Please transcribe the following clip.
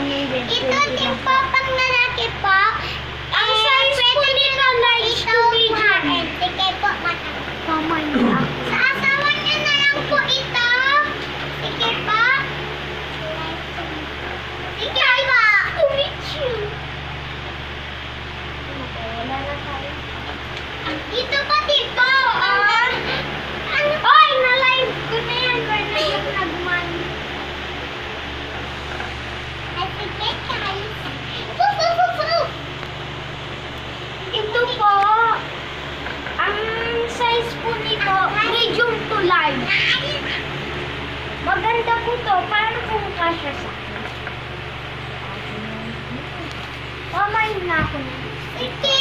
Ito din po pang lalaki po. Ang size po nito large to medium. Sige po, matang. Tama niya. Sa asawa niya na lang po ito. Sige po. Sige po. Wala na tayo. Ito pa dito. Oy, na-live ko na yan. Wala yung nagman. Ay, sige, guys. Ito po, ang size po nito, medium to large. Maganda po to. Paano kung kasya sa akin? Pamain na ako. Sige.